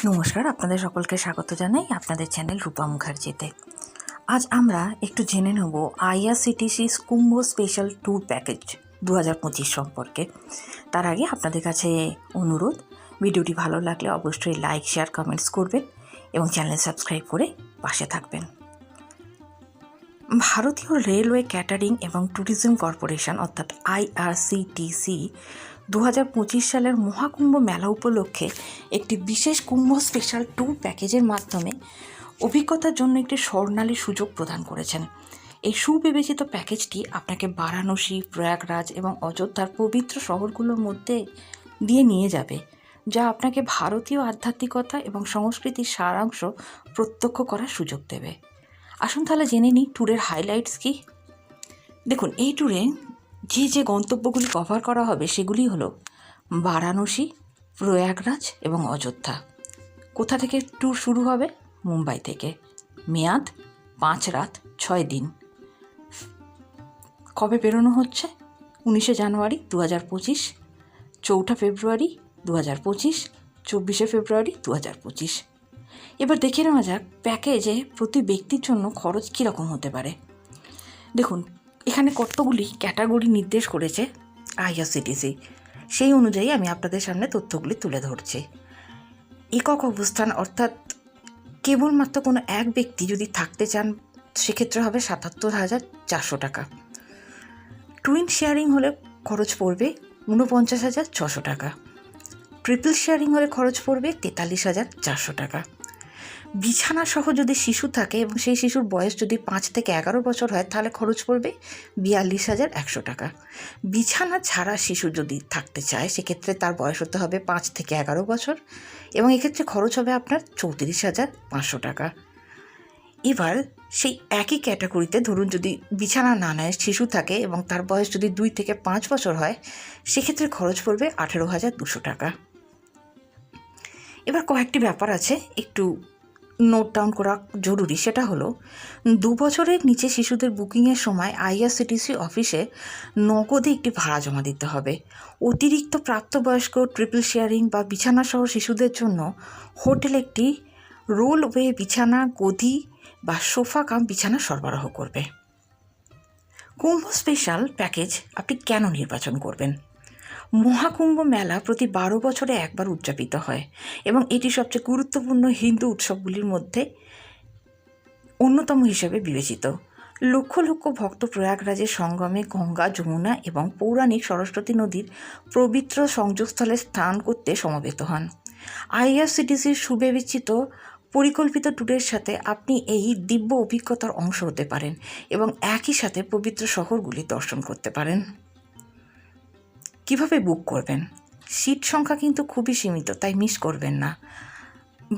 নমস্কার, আপনাদের সকলকে স্বাগত জানাই আপনাদের চ্যানেল রূপা মুখার্জিতে। আজ আমরা একটু জেনে নেব আইআরসিটিসি কুম্ভ স্পেশাল ট্যুর প্যাকেজ 2025 সম্পর্কে। তার আগে আপনাদের কাছে অনুরোধ, ভিডিওটি ভালো লাগলে অবশ্যই লাইক, শেয়ার, কমেন্টস করবেন এবং চ্যানেল সাবস্ক্রাইব করে পাশে থাকবেন। ভারতীয় রেলওয়ে ক্যাটারিং এবং ট্যুরিজম কর্পোরেশন অর্থাৎ আইআরসিটিসি 2025 সালের মহাকুম্ভ মেলা উপলক্ষে একটি বিশেষ কুম্ভ স্পেশাল ট্যুর প্যাকেজের মাধ্যমে অভিজ্ঞতার জন্য একটি স্বর্ণালী সুযোগ প্রদান করেছেন। এই সুবিবেচিত প্যাকেজটি আপনাকে বারাণসী, প্রয়াগরাজ এবং অযোধ্যার পবিত্র শহরগুলোর মধ্যে দিয়ে নিয়ে যাবে, যা আপনাকে ভারতীয় আধ্যাত্মিকতা এবং সংস্কৃতির সারাংশ প্রত্যক্ষ করার সুযোগ দেবে। আসুন তাহলে জেনে নিই ট্যুরের হাইলাইটস কী। দেখুন, এই ট্যুরে যে গন্তব্যগুলি কভার করা হবে সেগুলি হলো বারাণসী, প্রয়াগরাজ এবং অযোধ্যা। কোথা থেকে ট্যুর শুরু হবে? মুম্বাই থেকে। মেয়াদ 5 রাত 6 দিন। কবে বেরোনো হচ্ছে? 19শে জানুয়ারি 2025, 4 ফেব্রুয়ারি 2025, 24শে ফেব্রুয়ারি 2025। এবার দেখে নেওয়া যাক প্যাকেজে প্রতি ব্যক্তির জন্য খরচ কীরকম হতে পারে। দেখুন, এখানে কতগুলি ক্যাটাগরি নির্দেশ করেছে আইআরসিটিসি, সেই অনুযায়ী আমি আপনাদের সামনে তথ্যগুলি তুলে ধরছি। একক অবস্থান অর্থাৎ কেবলমাত্র কোনো এক ব্যক্তি যদি থাকতে চান সেক্ষেত্রে হবে 77,400 টাকা। টুইন শেয়ারিং হলে খরচ পড়বে 49,600 টাকা। ট্রিপল শেয়ারিং হলে খরচ পড়বে 43,400 টাকা। বিছানা সহ যদি শিশু থাকে এবং সেই শিশুর বয়স যদি 5 থেকে 11 বছর হয় তাহলে খরচ পড়বে 42,100 টাকা। বিছানা ছাড়া শিশু যদি থাকতে চায় সেক্ষেত্রে তার বয়স হতে হবে 5 থেকে 11 বছর এবং এক্ষেত্রে খরচ হবে আপনার 34,500 টাকা। এবার সেই একই ক্যাটাগরিতে ধরুন যদি বিছানা না নেয়, শিশু থাকে এবং তার বয়স যদি 2 থেকে 5 বছর হয় সেক্ষেত্রে খরচ পড়বে 18,200 টাকা। এবার কয়েকটি ব্যাপার আছে একটু নোট ডাউন করা জরুরি, সেটা হলো 2 বছরের নিচে শিশুদের বুকিংয়ের সময় আইআরসিটিসি অফিসে নগদে একটি ভাড়া জমা দিতে হবে। অতিরিক্ত প্রাপ্তবয়স্ক, ট্রিপল শেয়ারিং বা বিছানাসহ শিশুদের জন্য হোটেল একটি রোলওয়ে বিছানা, গদি বা সোফা কাম বিছানা সরবরাহ করবে। কুম্ভ স্পেশাল প্যাকেজ আপনি কেন নির্বাচন করবেন? মহাকুম্ভ মেলা প্রতি 12 বছরে একবার উদযাপিত হয় এবং এটি সবচেয়ে গুরুত্বপূর্ণ হিন্দু উৎসবগুলির মধ্যে অন্যতম হিসেবে বিবেচিত। লক্ষ লক্ষ ভক্ত প্রয়াগরাজের সঙ্গমে গঙ্গা, যমুনা এবং পৌরাণিক সরস্বতী নদীর পবিত্র সংযোগস্থলে স্নান করতে সমবেত হন। আইআরসিটিসির সুবিবেচিত পরিকল্পিত ট্যুরের সাথে আপনি এই দিব্য অভিজ্ঞতার অংশ হতে পারেন এবং একই সাথে পবিত্র শহরগুলি দর্শন করতে পারেন। কিভাবে বুক করবেন? সিট সংখ্যা কিন্তু খুবই সীমিত, তাই মিস করবেন না।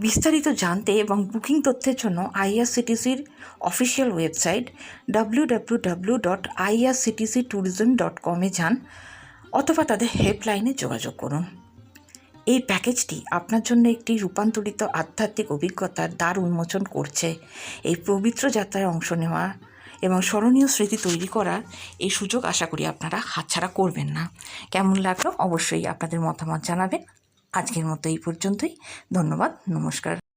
বিস্তারিত জানতে এবং বুকিং তথ্যের জন্য আইআরসিটিসির অফিসিয়াল ওয়েবসাইট www.irctctourism.com যান অথবা তাদের হেল্পলাইনে যোগাযোগ করুন। এই প্যাকেজটি আপনার জন্য একটি রূপান্তরিত আধ্যাত্মিক অভিজ্ঞতার দ্বার উন্মোচন করছে। এই পবিত্র যাত্রায় অংশ নেওয়া এবং স্মরণীয় স্মৃতি তৈরি করার এই সুযোগ আশা করি আপনারা হাতছাড়া করবেন না। কেমন লাগলো অবশ্যই আপনাদের মতামত জানাবেন। আজকের মতো এই পর্যন্তই। ধন্যবাদ, নমস্কার।